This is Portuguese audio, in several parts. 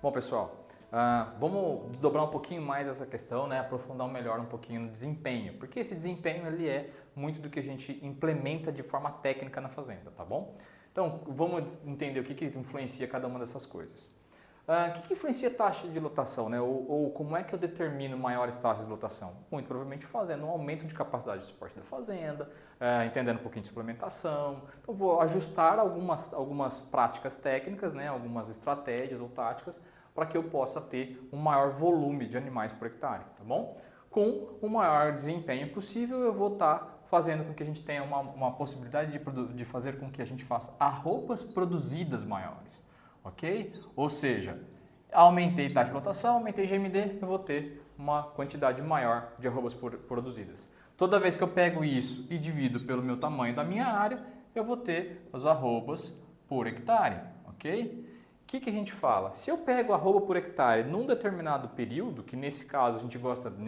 Bom, pessoal, vamos desdobrar um pouquinho mais essa questão, né? Aprofundar melhor um pouquinho no desempenho, porque esse desempenho ele é muito do que a gente implementa de forma técnica na fazenda, tá bom? Então, vamos entender o que influencia cada uma dessas coisas. O que influencia a taxa de lotação, né? Ou como é que eu determino maiores taxas de lotação? Muito provavelmente fazendo um aumento de capacidade de suporte da fazenda, entendendo um pouquinho de suplementação. Então, vou ajustar algumas práticas técnicas, né? Algumas estratégias ou táticas para que eu possa ter um maior volume de animais por hectare, tá bom? Com o maior desempenho possível, eu vou estar fazendo com que a gente tenha uma possibilidade de fazer com que a gente faça arrobas produzidas maiores. Ok? Ou seja, aumentei taxa de lotação, aumentei GMD, eu vou ter uma quantidade maior de arrobas produzidas. Toda vez que eu pego isso e divido pelo meu tamanho da minha área, eu vou ter os arrobas por hectare, ok? O que a gente fala? Se eu pego arroba por hectare num determinado período, que nesse caso a gente gosta de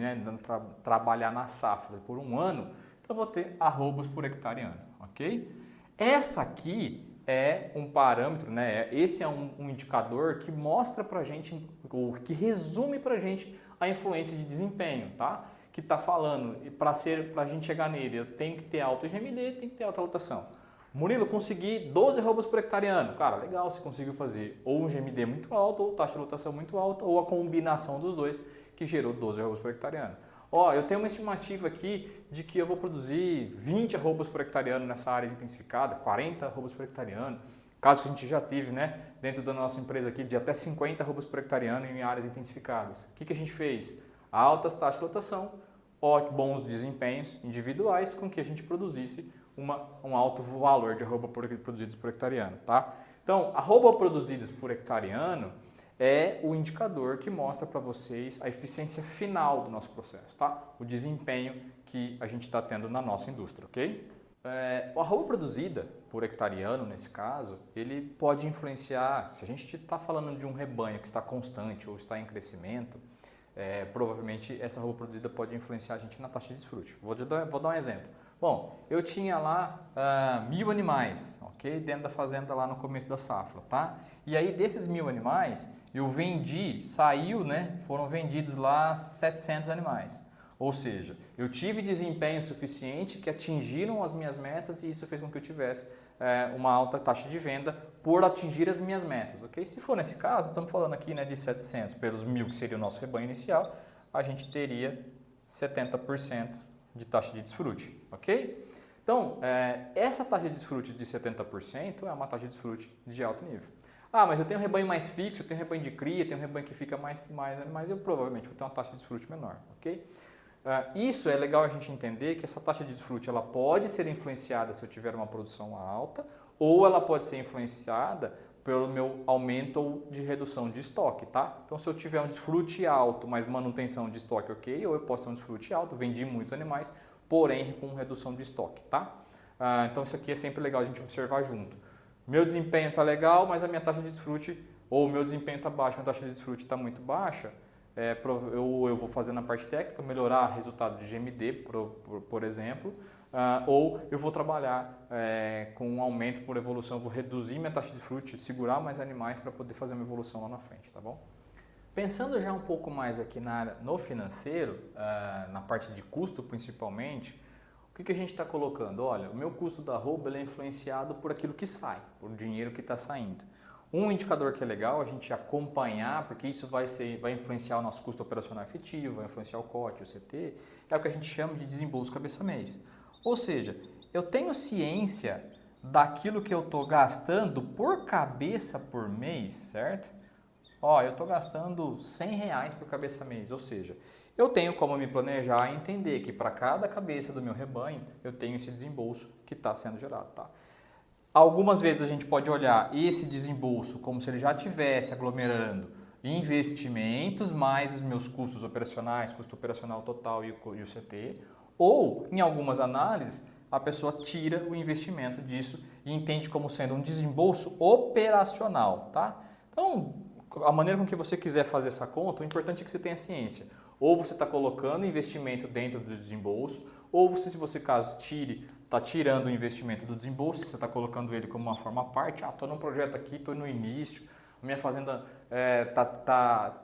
trabalhar na safra por um ano, então eu vou ter arrobas por hectare ano, ok? Essa aqui é um parâmetro, né? Esse é um indicador que mostra para a gente, ou que resume para a gente a influência de desempenho, tá? Que está falando, para a gente chegar nele, eu tenho que ter alto GMD, tem que ter alta lotação. Murilo, consegui 12 arrobas por hectare ano. Cara, legal, você conseguiu fazer ou um GMD muito alto, ou taxa de lotação muito alta, ou a combinação dos dois que gerou 12 arrobas por hectare ano. Ó, eu tenho uma estimativa aqui de que eu vou produzir 20 arrobas por hectare ano nessa área intensificada, 40 arrobas por hectare ano. Caso que a gente já tive, né, dentro da nossa empresa aqui, de até 50 arrobas por hectare ano em áreas intensificadas. O que a gente fez? Altas taxas de lotação, bons desempenhos individuais com que a gente produzisse um alto valor de arroba produzidos por hectare ano, tá? Então, arroba produzidas por hectare ano é o indicador que mostra para vocês a eficiência final do nosso processo, tá? O desempenho que a gente está tendo na nossa indústria, ok? O arroba produzida por hectare ano, nesse caso, ele pode influenciar, se a gente está falando de um rebanho que está constante ou está em crescimento, provavelmente essa arroba produzida pode influenciar a gente na taxa de desfrute. Vou dar um exemplo. Bom, eu tinha lá 1.000 animais, ok? Dentro da fazenda lá no começo da safra, tá? E aí desses 1.000 animais, eu vendi, foram vendidos lá 700 animais. Ou seja, eu tive desempenho suficiente que atingiram as minhas metas e isso fez com que eu tivesse uma alta taxa de venda por atingir as minhas metas, ok? Se for nesse caso, estamos falando aqui, né, de 700 pelos 1.000 que seria o nosso rebanho inicial, a gente teria 70% de taxa de desfrute, ok? Então, essa taxa de desfrute de 70% é uma taxa de desfrute de alto nível. Ah, mas eu tenho um rebanho mais fixo, eu tenho um rebanho de cria, tenho um rebanho que fica mais animais, eu provavelmente vou ter uma taxa de desfrute menor, ok? Isso é legal a gente entender que essa taxa de desfrute ela pode ser influenciada se eu tiver uma produção alta ou ela pode ser influenciada pelo meu aumento ou de redução de estoque, tá? Então, se eu tiver um desfrute alto, mas manutenção de estoque ok, ou eu posso ter um desfrute alto, vendi muitos animais, porém com redução de estoque, tá? Então, isso aqui é sempre legal a gente observar junto. Meu desempenho está legal, mas a minha taxa de desfrute, ou o meu desempenho está baixo, minha taxa de desfrute está muito baixa, eu vou fazer na parte técnica, melhorar o resultado de GMD, por exemplo, ou eu vou trabalhar com um aumento por evolução, vou reduzir minha taxa de desfrute, segurar mais animais para poder fazer uma evolução lá na frente, tá bom? Pensando já um pouco mais aqui no financeiro, na parte de custo principalmente, o que a gente está colocando? Olha, o meu custo da arroba ele é influenciado por aquilo que sai, por dinheiro que está saindo. Um indicador que é legal a gente acompanhar, porque isso vai influenciar o nosso custo operacional efetivo, vai influenciar o COT, o CT, é o que a gente chama de desembolso cabeça-mês. Ou seja, eu tenho ciência daquilo que eu estou gastando por cabeça por mês, certo? Ó, eu estou gastando R$100 por cabeça mês, ou seja, eu tenho como me planejar e entender que para cada cabeça do meu rebanho eu tenho esse desembolso que está sendo gerado, tá? Algumas vezes a gente pode olhar esse desembolso como se ele já estivesse aglomerando investimentos mais os meus custos operacionais, custo operacional total e o CT, ou em algumas análises a pessoa tira o investimento disso e entende como sendo um desembolso operacional, tá? Então, a maneira com que você quiser fazer essa conta, o importante é que você tenha ciência. Ou você está colocando investimento dentro do desembolso, ou você, se você caso está tirando o investimento do desembolso, você está colocando ele como uma forma à parte. Estou num projeto aqui, estou no início, a minha fazenda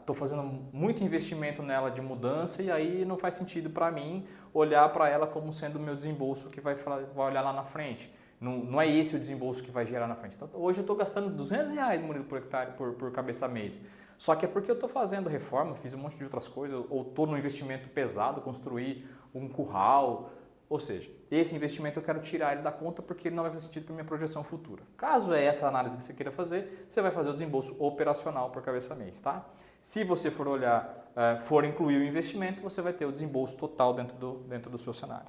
tô fazendo muito investimento nela de mudança e aí não faz sentido para mim olhar para ela como sendo o meu desembolso que vai olhar lá na frente. Não é esse o desembolso que vai gerar na frente. Então, hoje eu estou gastando R$200, Murilo, por hectare, por cabeça mês. Só que é porque eu estou fazendo reforma, fiz um monte de outras coisas, ou estou num investimento pesado, construir um curral. Ou seja, esse investimento eu quero tirar ele da conta porque não vai fazer sentido para minha projeção futura. Caso é essa análise que você queira fazer, você vai fazer o desembolso operacional por cabeça mês, tá? Se você for olhar, for incluir o investimento, você vai ter o desembolso total dentro do seu cenário.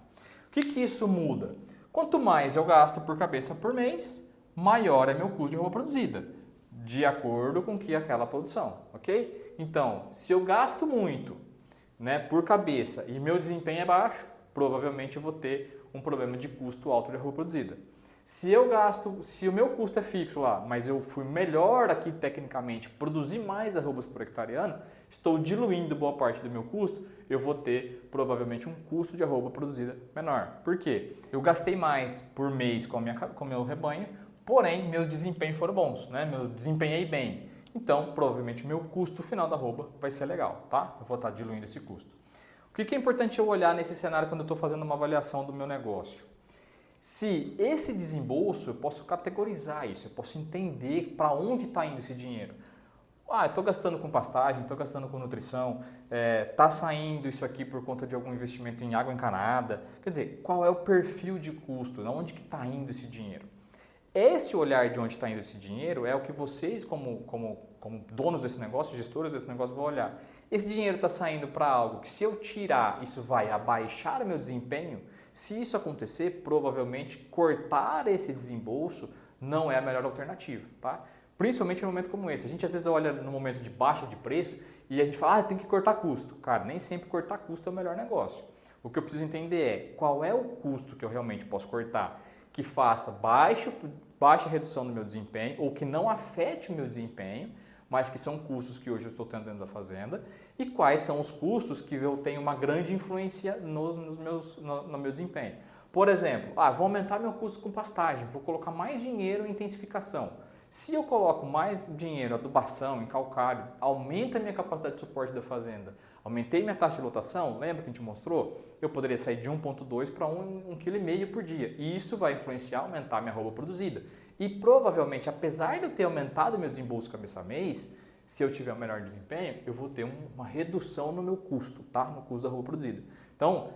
O que isso muda? Quanto mais eu gasto por cabeça por mês, maior é meu custo de roupa produzida, de acordo com que aquela produção, ok? Então, se eu gasto muito, né, por cabeça e meu desempenho é baixo, provavelmente eu vou ter um problema de custo alto de roupa produzida. Se o meu custo é fixo lá, mas eu fui melhor aqui tecnicamente, produzir mais arrobas por hectare ano, estou diluindo boa parte do meu custo, eu vou ter provavelmente um custo de arroba produzida menor. Por quê? Eu gastei mais por mês com o meu rebanho, porém meus desempenhos foram bons, né? Eu desempenhei bem. Então, provavelmente o meu custo final da arroba vai ser legal, tá? Eu vou estar diluindo esse custo. O que é importante eu olhar nesse cenário quando eu estou fazendo uma avaliação do meu negócio? Se esse desembolso, eu posso categorizar isso, eu posso entender para onde está indo esse dinheiro. Eu estou gastando com pastagem, estou gastando com nutrição, está saindo isso aqui por conta de algum investimento em água encanada. Quer dizer, qual é o perfil de custo, de onde que está indo esse dinheiro? Esse olhar de onde está indo esse dinheiro é o que vocês, como donos desse negócio, gestores desse negócio, vão olhar. Esse dinheiro está saindo para algo que, se eu tirar, isso vai abaixar o meu desempenho. Se isso acontecer, provavelmente cortar esse desembolso não é a melhor alternativa, tá? Principalmente em um momento como esse. A gente às vezes olha no momento de baixa de preço e a gente fala, tem que cortar custo. Cara, nem sempre cortar custo é o melhor negócio. O que eu preciso entender é qual é o custo que eu realmente posso cortar que faça baixa redução no meu desempenho ou que não afete o meu desempenho, mas que são custos que hoje eu estou tendo dentro da fazenda, e quais são os custos que eu tenho uma grande influência no meu desempenho. Por exemplo, vou aumentar meu custo com pastagem, vou colocar mais dinheiro em intensificação. Se eu coloco mais dinheiro em adubação, em calcário, aumenta a minha capacidade de suporte da fazenda, aumentei minha taxa de lotação, lembra que a gente mostrou? Eu poderia sair de 1,2 para 1,5 kg por dia. E isso vai influenciar, aumentar a minha arroba produzida. E provavelmente, apesar de eu ter aumentado meu desembolso cabeça a mês, se eu tiver um melhor desempenho, eu vou ter uma redução no meu custo, tá? No custo da arroba produzida. Então,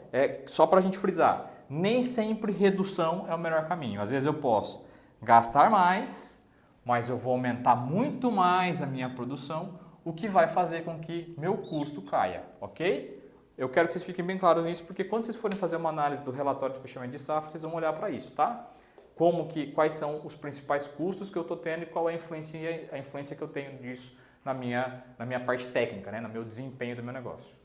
só para a gente frisar, nem sempre redução é o melhor caminho. Às vezes eu posso gastar mais, mas eu vou aumentar muito mais a minha produção, o que vai fazer com que meu custo caia, ok? Eu quero que vocês fiquem bem claros nisso, porque quando vocês forem fazer uma análise do relatório de fechamento de safra, vocês vão olhar para isso, tá? Quais são os principais custos que eu estou tendo e qual é a influência que eu tenho disso na minha parte técnica, né? No meu desempenho do meu negócio.